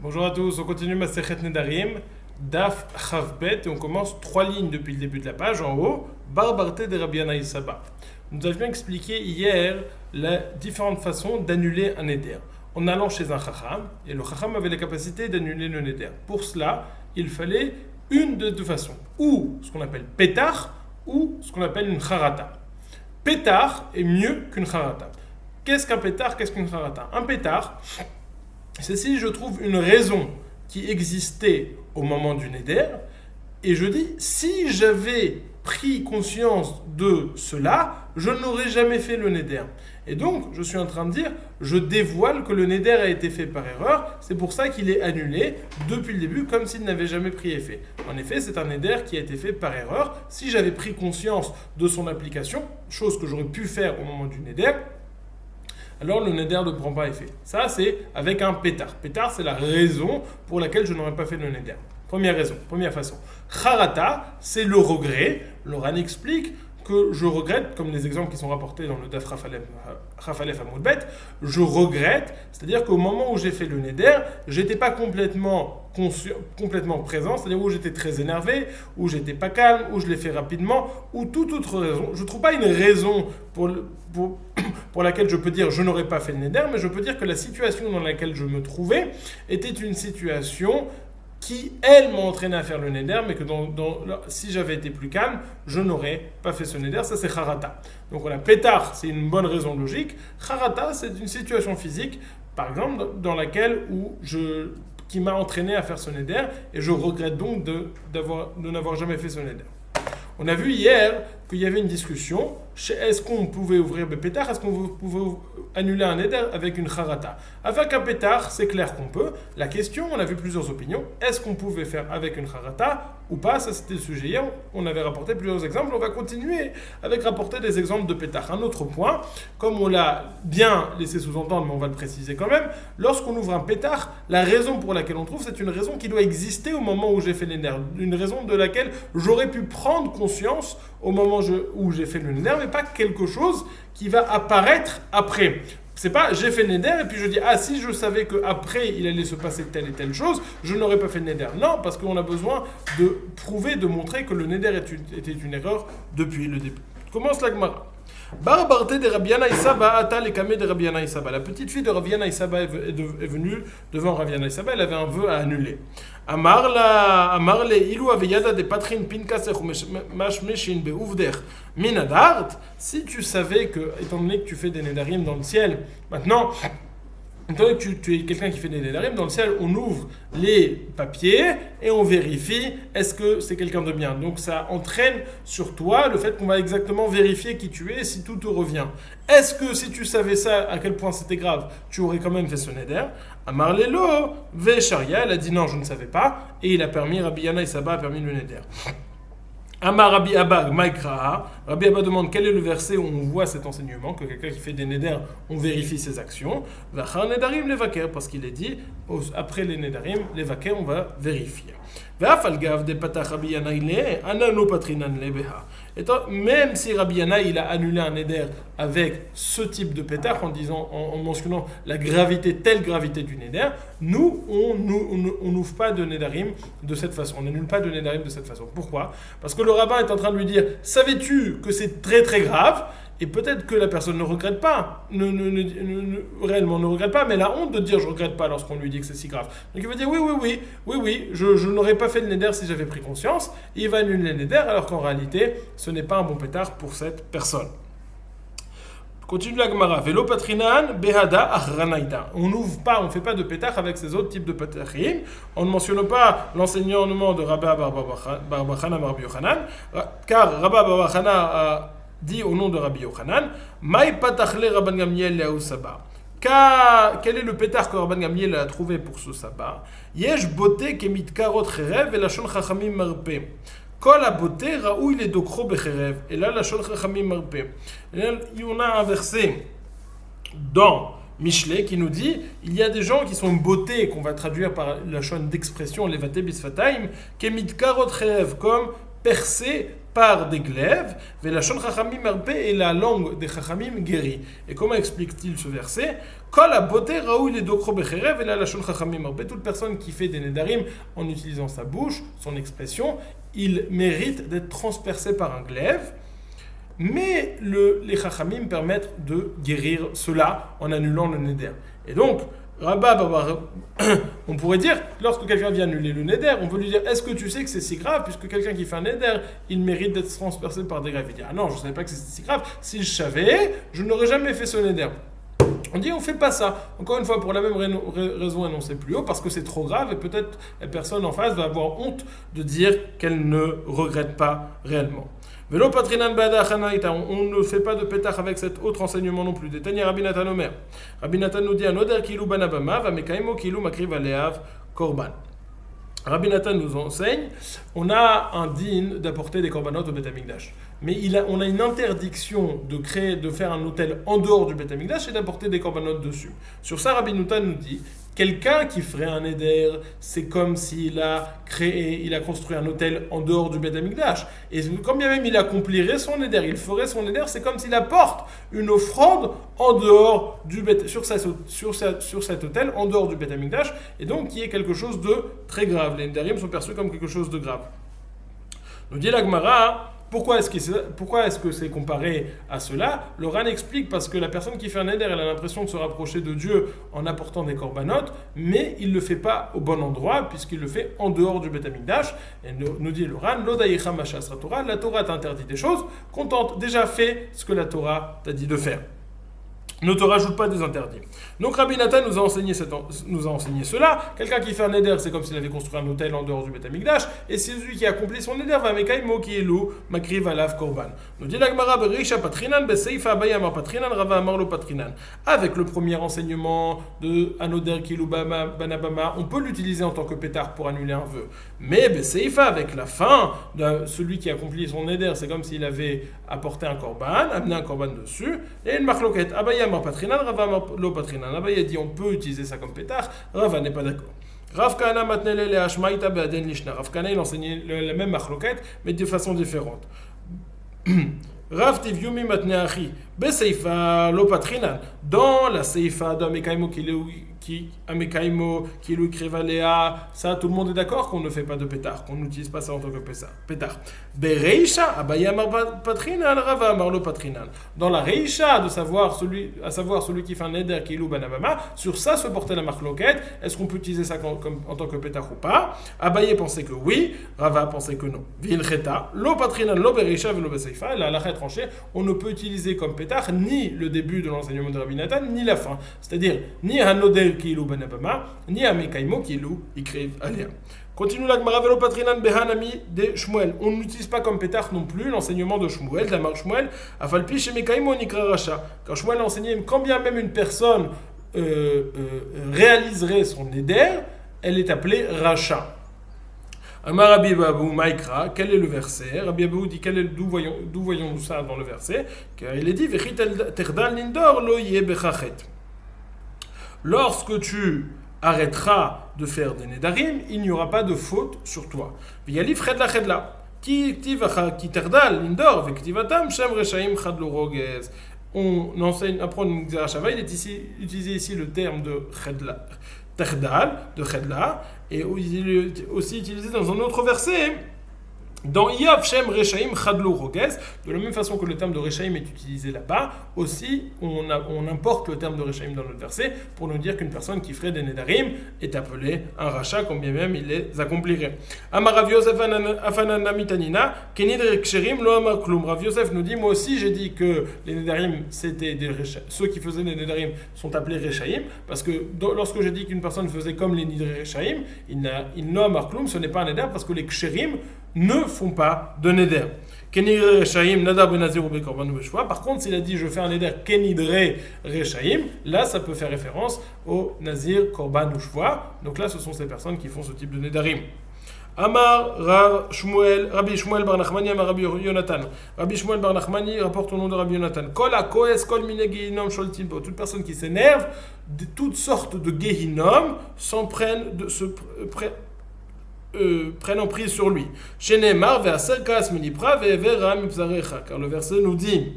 Bonjour à tous, on continue Masechet Nedarim, Daf Chavbet, et on commence 3 lignes depuis le début de la page, en haut, Barbarté de Rabbi Yanaï Saba. Nous avions expliqué hier les différentes façons d'annuler un Neder. En allant chez un Chacham, et le Chacham avait la capacité d'annuler le Neder. Pour cela, il fallait une de deux façons, ou ce qu'on appelle Pétar, ou ce qu'on appelle une Charata. Pétar est mieux qu'une Charata. Qu'est-ce qu'un Pétar, qu'est-ce qu'une Charata? Un Pétar, c'est si je trouve une raison qui existait au moment du Neder, et je dis, si j'avais pris conscience de cela, je n'aurais jamais fait le Neder. Et donc, je suis en train de dire, je dévoile que le Neder a été fait par erreur, c'est pour ça qu'il est annulé depuis le début, comme s'il n'avait jamais pris effet. En effet, c'est un Neder qui a été fait par erreur. Si j'avais pris conscience de son application, chose que j'aurais pu faire au moment du Neder, alors le Neder ne prend pas effet. Ça, c'est avec un pétar. Pétar, c'est la raison pour laquelle je n'aurais pas fait le Neder. Première raison, première façon. Charata, c'est le regret. Le Ran explique que je regrette, comme les exemples qui sont rapportés dans le Daf Rafalef Amoudbet, je regrette, c'est-à-dire qu'au moment où j'ai fait le Neder, j'étais pas complètement présent, c'est-à-dire où j'étais très énervé, où j'étais pas calme, où je l'ai fait rapidement, ou toute autre raison. Je trouve pas une raison pour laquelle je peux dire je n'aurais pas fait le Neder, mais je peux dire que la situation dans laquelle je me trouvais était une situation qui, elle, m'a entraîné à faire le Neder, mais que si j'avais été plus calme, je n'aurais pas fait ce Neder. Ça, c'est Charata. Donc voilà, Pétar, c'est une bonne raison logique. Charata, c'est une situation physique, par exemple, dans laquelle qui m'a entraîné à faire ce Neder, et je regrette donc de n'avoir jamais fait ce Neder. On a vu hier qu'il y avait une discussion. Est-ce qu'on pouvait ouvrir le pétard? Est-ce qu'on pouvait annuler un Neder avec une Charata? Avec un pétard, c'est clair qu'on peut. La question, on a vu plusieurs opinions. Est-ce qu'on pouvait faire avec une Charata ou pas? Ça, c'était le sujet hier. On avait rapporté plusieurs exemples. On va continuer avec rapporter des exemples de pétard. Un autre point, comme on l'a bien laissé sous-entendre, mais on va le préciser quand même, lorsqu'on ouvre un pétard, la raison pour laquelle on trouve, c'est une raison qui doit exister au moment où j'ai fait le Neder. Une raison de laquelle j'aurais pu prendre conscience au moment où j'ai fait le Neder, mais pas quelque chose qui va apparaître après. C'est pas j'ai fait le Neder et puis je dis si je savais qu'après il allait se passer telle et telle chose, je n'aurais pas fait le Neder. Non, parce qu'on a besoin de prouver, de montrer que le Neder était une erreur depuis le début. Commence la Gemara. Barbarté de Rabbi Yanaï Saba, Ata le Kamé de Rabbi Yanaï Saba. La petite fille de Rabbi Yanaï Saba est venue devant Rabbi Yanaï Saba, elle avait un vœu à annuler. Amar le Ilou Aveyada de Patrin Pinkasech ou Mashmeshin Beouvder Minadart. Si tu savais que, étant donné que tu fais des Nedarim dans le ciel, maintenant, étant donné que tu es quelqu'un qui fait des Nedarim, dans le ciel, on ouvre les papiers et on vérifie est-ce que c'est quelqu'un de bien. Donc ça entraîne sur toi le fait qu'on va exactement vérifier qui tu es si tout te revient. Est-ce que si tu savais ça, à quel point c'était grave, tu aurais quand même fait ce Neder? Amar Lelo, Vesharia, elle a dit non, je ne savais pas, et il a permis, Rabbi Yanaï Saba a permis le Neder. Amar Rabbi Abba Maïkraha, Rabbi Abba demande quel est le verset où on voit cet enseignement, que quelqu'un qui fait des Neder, on vérifie ses actions. Vachar Nedarim Levaker, parce qu'il est dit, après les Nedarim, les Vaker, on va vérifier. Vafalgav de Patach Rabbi Yanaï Anano Patrinan Lebeha. Même si Rabbi Yanaï il a annulé un Neder avec ce type de pétard en mentionnant la gravité, telle gravité du Neder, nous, on n'ouvre pas de Nedarim de cette façon. On n'annule pas de Nedarim de cette façon. Pourquoi? Parce que le rabbin est en train de lui dire, savais-tu que c'est très très grave? Et peut-être que la personne ne regrette pas, réellement ne regrette pas, mais elle a honte de dire je ne regrette pas lorsqu'on lui dit que c'est si grave. Donc il va dire oui, je n'aurais pas fait le Neder si j'avais pris conscience. Et il va annuler le Neder alors qu'en réalité, ce n'est pas un bon pétard pour cette personne. Continue la Gemara. Velo patrinan behada achranaïta. On n'ouvre pas, on ne fait pas de pétard avec ces autres types de pétarim. On ne mentionne pas l'enseignement de Rabba Barbachana Rabbi Yochanan, car Rabba Barbachana a dit au nom de Rabbi Yochanan, Maï patachle Rabban Gamliel le'au sabbat. Quel est le pétard que Rabban Gamliel a trouvé pour ce sabbat? Yesh boté kemit karot cherev et lachon chachamim marpe. Kol a boté raoui le dokro becherev et là lachon chachamim marpe. Il y en a un verset dans Michelet qui nous dit il y a des gens qui sont bottés, qu'on va traduire par la chaîne d'expression levate bisfataim, kemit karot cherev, comme percés par des glaives, Velashon Chachamim Merbe et la langue des Chachamim guérit. Et comment explique-t-il ce verset? Kol aboté raoui les dokro becherev et la Lashon Chachamim Merbe. Toute personne qui fait des nedarim en utilisant sa bouche, son expression, il mérite d'être transpercé par un glaive. Mais les Chachamim permettent de guérir cela en annulant le neder. Et donc, on pourrait dire, lorsque quelqu'un vient annuler le neder, on peut lui dire, est-ce que tu sais que c'est si grave, puisque quelqu'un qui fait un neder, il mérite d'être transpercé par des glaives. Il dit, ah non, je ne savais pas que c'était si grave. Si je savais, je n'aurais jamais fait ce neder. On dit, on ne fait pas ça. Encore une fois, pour la même raison énoncée plus haut, parce que c'est trop grave et peut-être la personne en face va avoir honte de dire qu'elle ne regrette pas réellement. Velo patrinan bada chanaïta, on ne fait pas de pétach avec cet autre enseignement non plus. Détani Rabbi Natan Omer. Rabbi Natan nous dit, un oder kilou banabama, va mekaimo kilou makriv aleav korban. Rabbi Natan nous enseigne, on a un din d'apporter des korbanot au Beth Amikdash. Mais on a une interdiction de faire un autel en dehors du Beth Amikdash et d'apporter des korbanot dessus. Sur ça, Rabbi Natan nous dit, quelqu'un qui ferait un éder, c'est comme s'il a construit un autel en dehors du Beth Amikdash. Et quand bien même il accomplirait son éder, il ferait son éder, c'est comme s'il apporte une offrande en dehors du sur cet autel, en dehors du Beth Amikdash, et donc qui est quelque chose de très grave. Les nédarim sont perçus comme quelque chose de grave. Nous dit la Gemara, pourquoi est-ce que c'est comparé à cela? Le Ran explique parce que la personne qui fait un éder, elle a l'impression de se rapprocher de Dieu en apportant des korbanot, mais il ne le fait pas au bon endroit puisqu'il le fait en dehors du Beth Amikdash. Et nous dit le Ran, l'odayicha mashasra Torah, la Torah t'interdit des choses, contente, déjà fait ce que la Torah t'a dit de faire. Ne te rajoute pas des interdits. Donc Rabbi Natan nous a enseigné cela. Quelqu'un qui fait un éder, c'est comme s'il avait construit un hôtel en dehors du Beth Amikdash, et c'est celui qui a accompli son éder, va mekaimo ki elu makriv alav korban. Nous dit la Gemara berisha patrinan beseifa abaya amar patrinan rava amar lo patrinan. Avec le premier enseignement de anoder ki elu banabama, on peut l'utiliser en tant que pétard pour annuler un vœu. Mais beseifa, avec la fin de celui qui a accompli son éder, c'est comme s'il avait apporté un korban, amené un korban dessus, et une marloquette abaya amar patrinan rava amar lo patrinan. Abaya dit on peut utiliser ça comme pétard, Rava n'est pas d'accord. Rav Kahana matnele le hashmaïta be'aden lishna. Rav Kahana il enseignait la même marloquette mais de façon différente. Rav tivyumi matneachi beseifa lo patrinan. Dans la seifa d'Amekaimo qui Amekaimo qui lui krivalea, ça tout le monde est d'accord qu'on ne fait pas de pétard, qu'on n'utilise pas ça en tant que pétard. Bereisha abaya mar patrinan rava mar lo patrinan. Dans la reisha à savoir celui qui fait un éder qui loue banabama, sur ça se portait la marque loquette. Est-ce qu'on peut utiliser ça en tant que pétard ou pas? Abaye pensait que oui, Rava pensait que non. Vilcheta lo patrinan lo bereisha velo beseifa. La halakha est tranchée, on ne peut utiliser comme pétard ni le début de l'enseignement de Rabbi Natan ni la fin, c'est-à-dire ni hanodel qui loue banabama ni amekaimo qui loue ikriv alia. Continue la Gemara velo patrinan behanami de Shmuel. On n'utilise pas comme pétard non plus l'enseignement de Shmuel, d'Amar Shmuel, afalpi shemekaimo nikra racha. Quand Shmuel enseignait, quand bien même une personne réaliserait son éder, elle est appelée racha. Amar Rabbi Abou Maïkra, quel est le verset? Rabbi Abou dit d'où voyons-nous ça dans le verset? Car il est dit vechit terdal lindor lo yeh bechachet. Lorsque tu arrêteras de faire des nedarim, il n'y aura pas de faute sur toi. V'yalif chedla chedla. Ki terdal lindor vektivatam shem reshaim chadlo rogez. On apprend une xerashava, il est utilisé ici le terme de chedla. Terdal, de Chedla, et il est aussi utilisé dans un autre verset, dans Yav Shem Reshaim Chadlo Rogez, de la même façon que le terme de Reshaim est utilisé là-bas, aussi on importe le terme de Reshaim dans notre verset pour nous dire qu'une personne qui ferait des Nedarim est appelée un rachat, combien même il les accomplirait. Amar Rav Yosef Afanana Mitanina, Kenidre Ksherim Lo Amar Klum. Rav Yosef nous dit, moi aussi j'ai dit que les Nedarim, c'était des Reshaim. Ceux qui faisaient des Nedarim sont appelés Reshaim, parce que lorsque je dis qu'une personne faisait comme les Nidre Reshaim, il no Amar Klum, ce n'est pas un Neder, parce que les Ksherim ne font pas de neder. Kenidre Rechaim, Nadar ben Nazir ou Bekorban ou Beshua. Par contre, s'il a dit je fais un neder Kenidre Rechaim, là ça peut faire référence au Nazir, Korban ou Shua. Donc là, ce sont ces personnes qui font ce type de nedarim. Amar Rabbi Shmuel bar Nachmani Amar Rabbi Yonatan. Rabbi Shmuel bar Nachmani rapporte au nom de Rabbi Yonatan. Kol hakoes kol mine gehinom sholtim. Toute personne qui s'énerve, toutes sortes de gehinom s'en prennent prennent emprise sur lui. Chez Neymar, car le verset nous dit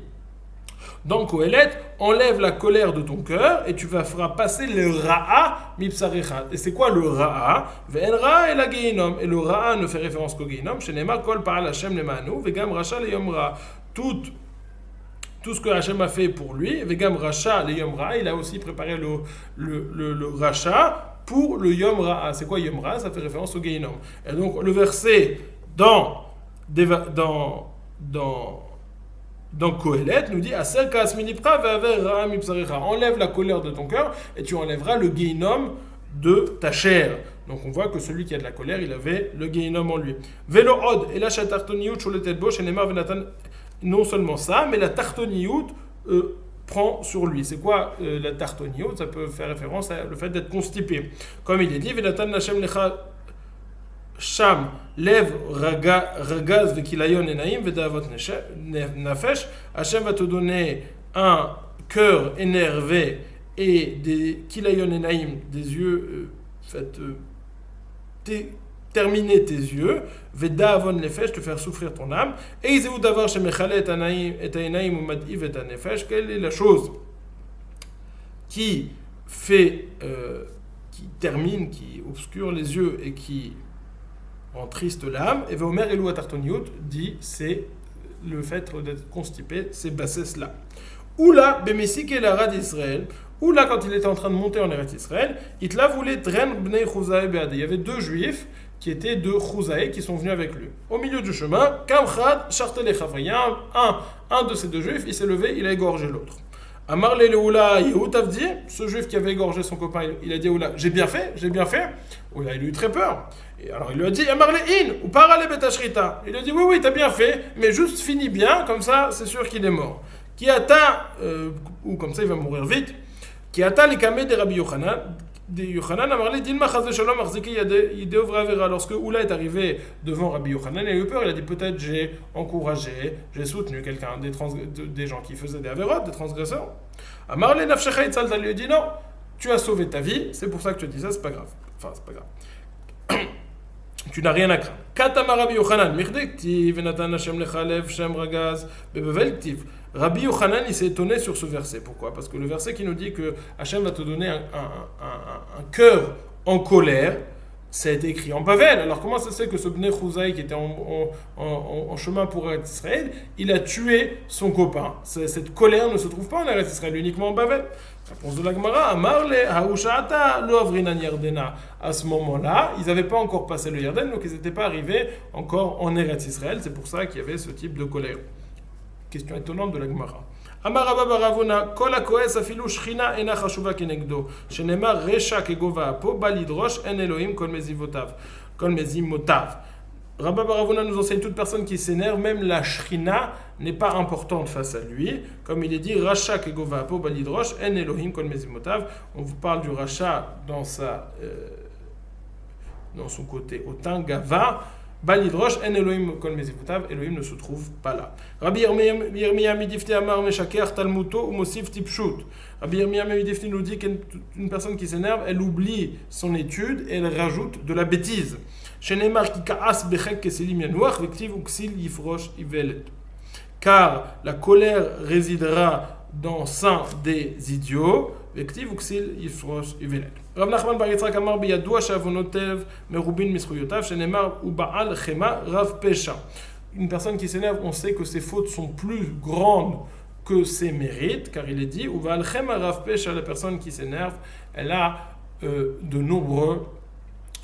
dans Kohelet, enlève la colère de ton cœur et tu feras passer le ra'a mipsarecha. Et c'est quoi le ra'a? Ve'en ra'a el hagehinom. Et le ra'a ne fait référence qu'au gehinom. Chez Neymar, kol pa'al Hashem lemanu, vegam racha leyom ra. Tout ce que Hashem a fait pour lui, vegam racha leyom ra, il a aussi préparé le racha pour le yom ra'a. C'est quoi yom ra'a? Ça fait référence au gehinom. Et donc le verset dans Kohelet nous dit enlève la colère de ton cœur et tu enlèveras le gehinom de ta chair. Donc on voit que celui qui a de la colère, il avait le gehinom en lui. Velo od et la tartoniout sholetet bo shenemar venatan. Non seulement ça, mais la tartoniout prend sur lui. C'est quoi la tartoniout? Ça peut faire référence au fait d'être constipé. Comme il est dit, venatan Hashem lecha Sham, lève ragaz vekilayon enaim vedavot nafesh. Hashem va te donner un cœur énervé et des kilayon enaim, des yeux, terminer tes yeux, vedavon nefesh, te faire souffrir ton âme. Et izeu davar shemechale et enaim umadiv et nefesh. Quelle est la chose qui fait, qui termine, qui obscure les yeux et qui en triste l'âme, et Veomer Elou Atartoniout dit c'est le fait d'être constipé, c'est bassesse là. Ou là, Bemesik et l'Ara d'Israël, ou là quand il était en train de monter en Eretz Israël, il la voulait Dren Bnei Chouzaï Beade. Il y avait deux juifs qui étaient de Chouzaï qui sont venus avec lui. Au milieu du chemin, Kamchad Chartel Chavri, un de ces deux juifs, il s'est levé, il a égorgé l'autre. Amar le Oula Yehut Avdi, ce juif qui avait égorgé son copain, il a dit Oula, j'ai bien fait. Oula, il a eu très peur. Et alors il lui a dit Amar le In, ou Parale Betashrita. Il a dit oui, t'as bien fait, mais juste finis bien, comme ça, c'est sûr qu'il est mort. Qui atteint, ou comme ça il va mourir vite, qui atteint les kamé de Rabbi Yochanan, Amar le Dilma Chazé Shalom Arziki Yadéovra Vera. Lorsque Oula est arrivé devant Rabbi Yochanan, il a eu peur, il a dit peut-être j'ai encouragé, j'ai soutenu quelqu'un, des gens qui faisaient des avérotes, des transgresseurs. Amar le Nafshecha Itzalta lui a dit non, tu as sauvé ta vie, c'est pour ça que tu dis ça, c'est pas grave. Enfin, c'est pas grave. Tu n'as rien à craindre. Katama Rabbi Yochanan, Mirdektiv, Venatan Hashem Lechalev, Shem Ragaz, Bebeveltiv. Rabbi Yochanan, il s'est étonné sur ce verset. Pourquoi? Parce que le verset qui nous dit que Hashem va te donner un cœur en colère, ça a été écrit en Bavel. Alors comment ça se fait que ce Bnei Chouzaï qui était en chemin pour Eretz Israël, il a tué son copain? Cette colère ne se trouve pas en Eretz Israël, uniquement en Bavel. Réponse de la Gemara, Amarle, Haoushata, Lo Avrinan Yardena. À ce moment-là, ils n'avaient pas encore passé le Yarden, donc ils n'étaient pas arrivés encore en Eretz Israël. C'est pour ça qu'il y avait ce type de colère. Question étonnante de la Gemara. Amar Rabba Baravuna, Kol HaKohes afilu Shechina ena chashuva kenegdo, shenemar resha kegova apo, bal yidrosh en Elohim kol mezimotav. Rabba Baravuna nous enseigne toute personne qui s'énerve, même la Shechina n'est pas importante face à lui. Comme il est dit, Racha kegova apo, bal yidrosh en Elohim kol mezimotav. On vous parle du Racha dans son côté hautain, Gava. Balidrosh en Elohim kol mezivutav, Elohim ne se trouve pas là. Rabbi Yirmiyah midifti amar meshaker talmuto ou mosif tipshut. Rabbi Yirmiyah midifti nous dit qu'une personne qui s'énerve, elle oublie son étude et elle rajoute de la bêtise. Shenemar ki kaas bechek keselim yanuach vektiv uksil yifrosh ivelet. Car la colère résidera dans sein des idiots. Vektiv uksil yifrosh ivelet. Rav Nachman bar Yitzchak amar biyadua shavonotev merubin misruyotav shenemar u baal chema rav pesha. Une personne qui s'énerve, on sait que ses fautes sont plus grandes que ses mérites, car il est dit u baal chema rav pesha, la personne qui s'énerve, elle a de nombreuses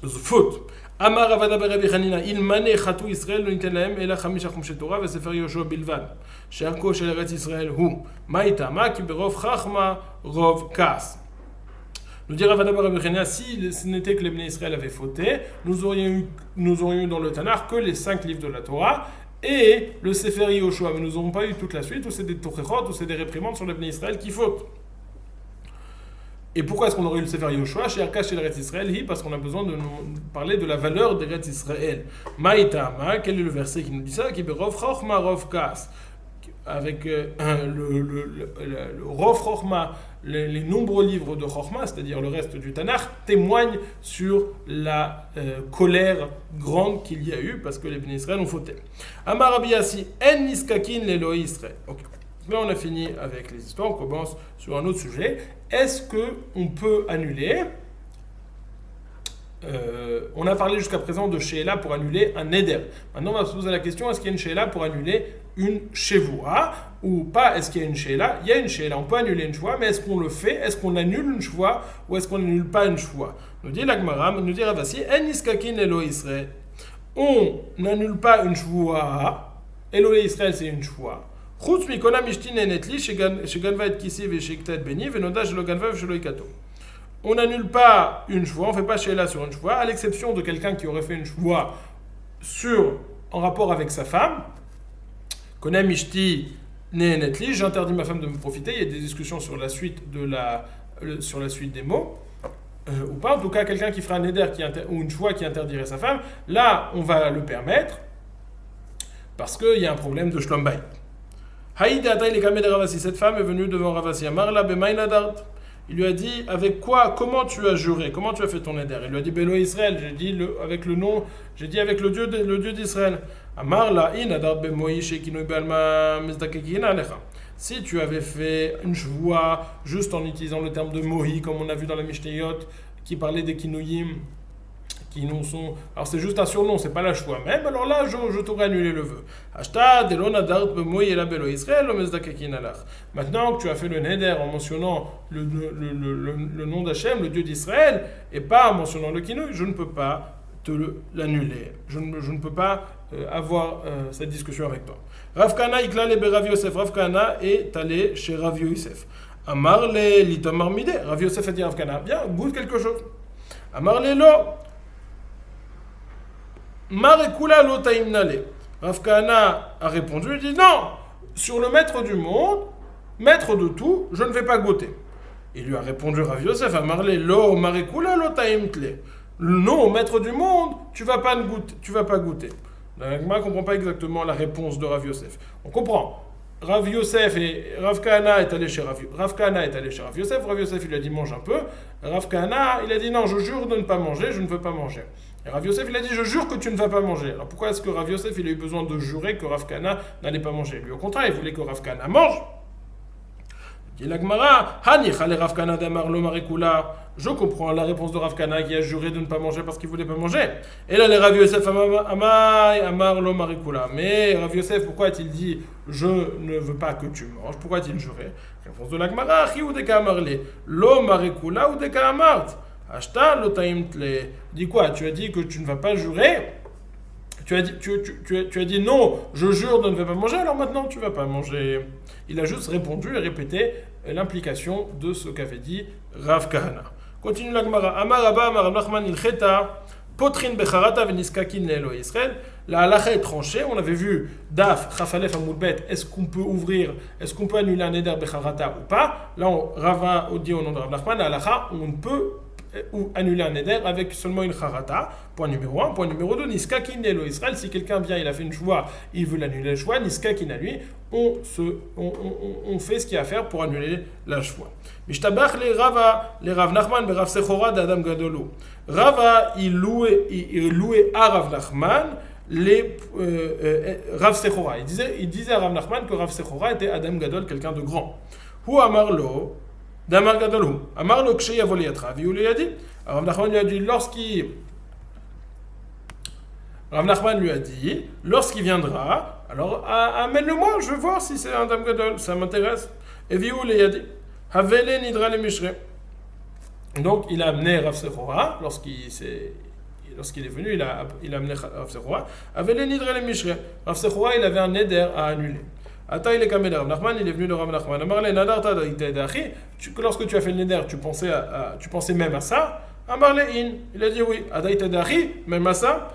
fautes. Amar Ravada bar Rabbi Hanina il mane chatou Israël lo nitel lahem ela chamisha chumshe Torah vesefer Yoshua bilvad she'arko shel Eretz Israël hu ma'itama ki berov chachma rov kas. Nous dit Ravada bar Rabbi Hanina, si ce n'était que les Bnei Israël avaient fauté, nous aurions eu dans le Tanakh que les 5 livres de la Torah et le Sefer Yoshua, mais nous n'aurons pas eu toute la suite où c'est des tochechot, où c'est des réprimandes sur les Bnei Israël qui fautent. Et pourquoi est-ce qu'on aurait eu le Sefer Yoshua chez Arka chez l'Eretz Israël? Parce qu'on a besoin de nous parler de la valeur d'Eretz Israël. Maïtama, quel est le verset qui nous dit ça? Qui est Rov Chochma Rov Kas. Avec le Rov Chochma, les nombreux livres de Chochma, c'est-à-dire le reste du Tanakh, témoignent sur la colère grande qu'il y a eu parce que les Bnei Israël ont fauté. Amar Rabbi Yassi, en niskakin l'Eloi Israël. Ok. Là, on a fini avec les histoires, on commence sur un autre sujet. Est-ce qu'on peut annuler on a parlé jusqu'à présent de Sheila pour annuler un Neder. Maintenant, on va se poser la question, est-ce qu'il y a une Sheila pour annuler une Shevoua ou pas? Est-ce qu'il y a une Sheila? Il y a une Sheila, on peut annuler une Shevoua, mais est-ce qu'on le fait? Est-ce qu'on annule une Shevoua ou est-ce qu'on n'annule pas une Shevoua? Nous dit la Gemara, nous dit Ravasi, En iskakin Elo Israël. On n'annule pas une Shevoua. Elo Israël, c'est une Shevoua. Chutz mikona mishtin enetli, sheganva et kisi veshekta et beni, venoda shelo ganva veshelo ikato. On n'annule pas une shvoua, on ne fait pas sheila sur une shvoua, à l'exception de quelqu'un qui aurait fait une shvoua en rapport avec sa femme. Konem ishti ne'enetli, j'interdis ma femme de me profiter. Il y a des discussions sur la suite sur la suite des mots. Ou pas, en tout cas, quelqu'un qui fera un neder ou une shvoua qui interdirait sa femme, là, on va le permettre parce qu'il y a un problème de shlom bayit. Haïd atay le kameh de Ravasi, cette femme est venue devant Ravasi. Amarla b'maynadart. Il lui a dit, avec quoi, comment tu as juré, comment tu as fait ton éder? Il lui a dit, Bélo Israël, j'ai dit avec le nom, j'ai dit avec le Dieu d'Israël. Amar la in adar bemoï shekinoi be'alma mezdakekina alecha. Si tu avais fait une shvoua juste en utilisant le terme de mohi, comme on a vu dans la Mishnayot, qui parlait des kinouïm, qui nous sont... Alors c'est juste un surnom, c'est pas la shvoua même, alors là je t'aurais annulé le vœu. Maintenant que tu as fait le neder en mentionnant le nom d'Hachem, le Dieu d'Israël, et pas en mentionnant le kinouï, je ne peux pas te l'annuler. Je ne peux pas avoir cette discussion avec toi. Rav Kana ikla le Rav Yosef. Rav Kana est allé chez Rav Yosef. Amar le litamar mide. Rav Yosef a dit Rav Kana, viens, goûte quelque chose. Amar le lo. Marekula lo taimnale. Rav Kana a répondu, il dit non, sur le maître du monde, maître de tout, je ne vais pas goûter. Il lui a répondu Rav Yosef, Amar le lo marekula lo taimtle. Non, maître du monde, tu vas pas goûter. La Gemara ne comprend pas exactement la réponse de Rav Yosef. On comprend. Rav Yosef et Rav Kana est allé chez Rav Yosef. Rav Yosef, il lui a dit mange un peu. Rav Kana, il a dit non, je jure de ne pas manger, je ne veux pas manger. Et Rav Yosef, il a dit je jure que tu ne vas pas manger. Alors pourquoi est-ce que Rav Yosef, il a eu besoin de jurer que Rav Kana n'allait pas manger? Lui, au contraire, il voulait que Rav Kana mange. Dit la Gemara, Rav Kana damar lo marekula. Je comprends la réponse de Rav Kana qui a juré de ne pas manger parce qu'il ne voulait pas manger. Et là, les Rav Yosef amar lo marekula. Mais Rav Yosef, pourquoi a-t-il dit je ne veux pas que tu manges? Pourquoi a-t-il juré? Réponse de la Gemara, chi ou deka amarle lo marekula ou deka amart. Ashta lo taimtle. Dis quoi? Tu as dit que tu ne vas pas jurer? Tu as dit non, je jure de ne pas manger, alors maintenant tu ne vas pas manger. Il a juste répondu et répété l'implication de ce qu'avait dit Rav Kahana. Continue la Gemara. Amar Abba, Amar Nachman il-Cheta, Potrin Becharata veniskakin le'elo Israël. La halacha est tranchée. On avait vu Daf, Chafalef, Amoudbet. Est-ce qu'on peut annuler un Neder Becharata ou pas? Là, Rava dit au nom de Rav Nachman, la halacha, on peut ou annuler un neder avec seulement une charata. Point numéro 1. Point numéro 2, niskakin elo Israël. Si quelqu'un vient, il a fait une choix, il veut l'annuler le choix, niskakin à lui, on fait ce qu'il y a à faire pour annuler la choix. Mishtabach les Rav Nachman Rav Sechora d'Adam Gadolu. Rava, il louait à Rav Nachman Rav Sechora. Il disait à Rav Nachman que Rav Sechora était Adam Gadol, quelqu'un de grand. Hu amarlo Damar Gadolhu. Amarlo Kshe Yavoli Yatravi. Il lui a dit, Rav Nachman lui a dit, lorsqu'il viendra, alors amène-le-moi, je veux voir si c'est un Dam Gadol, ça m'intéresse. Et Viou lui a dit, Havele Nidra le Mishre. Donc il a amené Rav Sechora, lorsqu'il est venu, il a amené Rav Sechora, Havele Nidra le Mishre. Rav Sechora, il avait un neder à annuler. Ataï le kameh de Rav Nachman, il est venu de Rav Nachman. Amarle nadarta daïtaïdachi, lorsque tu as fait le neder, tu pensais même à ça. Amarle in, il a dit oui. Adaïtaïdachi, même à ça.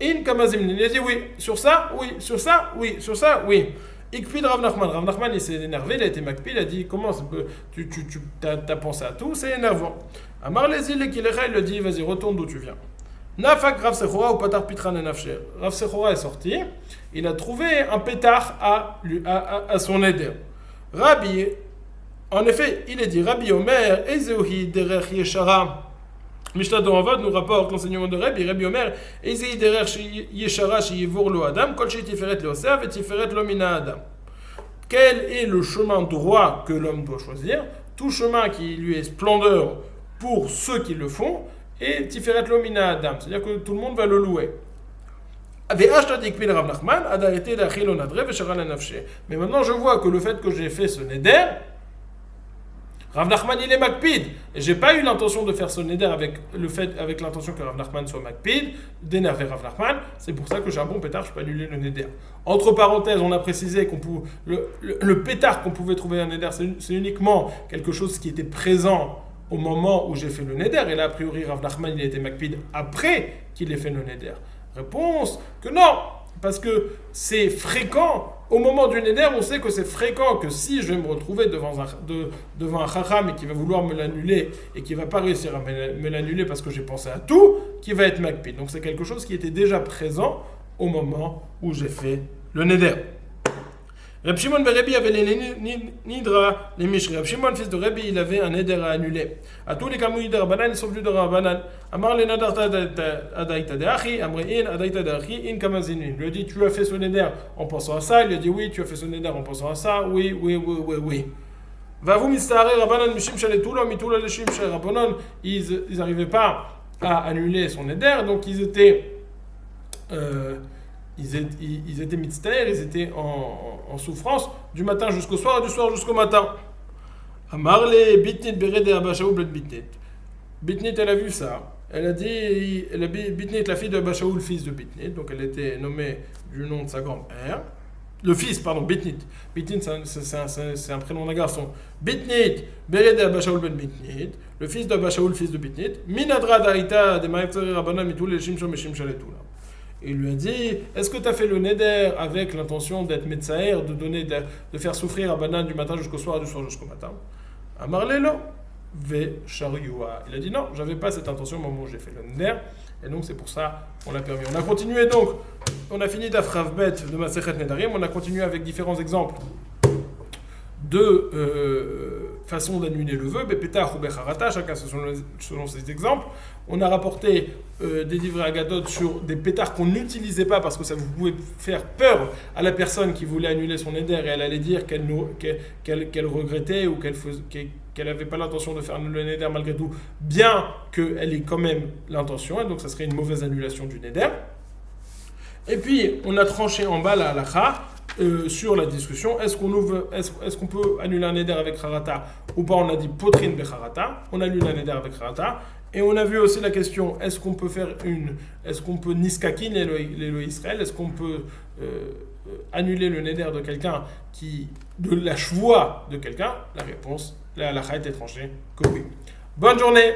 In kamazim, il a dit oui. Sur ça, oui. Sur ça, oui. Sur ça, oui. Ikpid Rav Nachman. Rav Nachman, il s'est énervé, il a été makpid, il a dit comment tu as pensé à tout, c'est énervant. Amarle zil et kilecha, il lui a dit vas-y, retourne d'où tu viens. Nafak Rav Sechora ou Patar Pitran et Nafsher. Rav Sechora est sorti, il a trouvé un pétard à son éder. Rabbi En effet, il est dit Rabbi Omer, Ezeuhi derech yeshara. Mishnah Doravod nous rapporte l'enseignement de Rabbi Omer, Ezeuhi derech yeshara sheyivur lo adam, kol shei tiferet lo oseav et tiferet lo mina adam. Quel est le chemin droit que l'homme doit choisir? Tout chemin qui lui est splendeur pour ceux qui le font, et tiferet lo mina adam, c'est-à-dire que tout le monde va le louer. Mais maintenant je vois que le fait que j'ai fait ce neder, Rav Nachman il est makpid, et j'ai pas eu l'intention de faire ce neder avec l'intention que Rav Nachman soit makpid, d'énerver Rav Nachman, c'est pour ça que j'ai un bon pétard, je peux annuler le neder. Entre parenthèses, on a précisé qu'on le pétard qu'on pouvait trouver un neder, c'est uniquement quelque chose qui était présent au moment où j'ai fait le neder, et là a priori Rav Nachman il a été makpid après qu'il ait fait le neder. Réponse que non, parce que c'est fréquent. Au moment du neder, on sait que c'est fréquent que si je vais me retrouver devant un chacham et qui va vouloir me l'annuler et qui ne va pas réussir à me l'annuler parce que j'ai pensé à tout, qui va être makpid. Donc c'est quelque chose qui était déjà présent au moment où j'ai fait le neder. Reb Shimon ben Rabbi avait les nidra, les mishri. Reb Shimon, fils de Rabbi, il avait un neder à annuler. À tous les kamouïs de Rabbanan, ils sont venus de Rabbanan. Amar le nadarta adaïta de achi, amrein adaïta de achi, in kamazinin. Il lui a dit, tu as fait ce neder en pensant à ça. Il lui a dit, oui, tu as fait ce neder en pensant à ça. Oui. Va vous mistare Rabbanan mishim shaletula mitula leshim shel Rabbanan. Ils n'arrivaient pas à annuler son neder, donc ils étaient mitztaer, ils étaient en souffrance du matin jusqu'au soir et du soir jusqu'au matin. Amarle bitnit berede Abba Shaul bled bitnit. Bitnit, elle a vu ça. Elle a dit, Bitnit, la fille de Abba Shaul, fils de Bitnit, donc elle était nommée du nom de sa grand-mère. Le fils, pardon, Bitnit. Bitnit, c'est un prénom d'un garçon. Bitnit berede Abba Shaul bled bitnit. Le fils d'Abba Shaul, fils de Bitnit. Minadra daïta de ma'atzari Rabbanan mitul le shimshom et shimshaletula. Il lui a dit, est-ce que tu as fait le neder avec l'intention d'être metzaer, de faire souffrir Rabbanan du matin jusqu'au soir et du soir jusqu'au matin? Amarlelo, ve shariua. Il a dit non, j'avais pas cette intention au moment où j'ai fait le neder, et donc c'est pour ça qu'on l'a permis. On a continué donc, on a fini d'Afrav Bet de Masechet Nedarim, on a continué avec différents exemples de façon d'annuler le vœu, Bepetach ou Becharata, chacun selon ses exemples. On a rapporté des livrets Agadot sur des pétards qu'on n'utilisait pas parce que ça vous pouvait faire peur à la personne qui voulait annuler son éder et elle allait dire qu'elle regrettait ou qu'elle n'avait pas l'intention de faire le néder malgré tout, bien qu'elle ait quand même l'intention, et donc ça serait une mauvaise annulation du néder. Et puis, on a tranché en bas la halakha sur la discussion, est-ce qu'on peut annuler un neder avec harata ou pas? On a dit potrine becharata, on annule un neder avec harata, et on a vu aussi la question, est-ce qu'on peut niskakin l'élo Israël, est-ce qu'on peut annuler le neder de quelqu'un de la chevoie de quelqu'un? La réponse, la halakha était tranchée que oui. Bonne journée!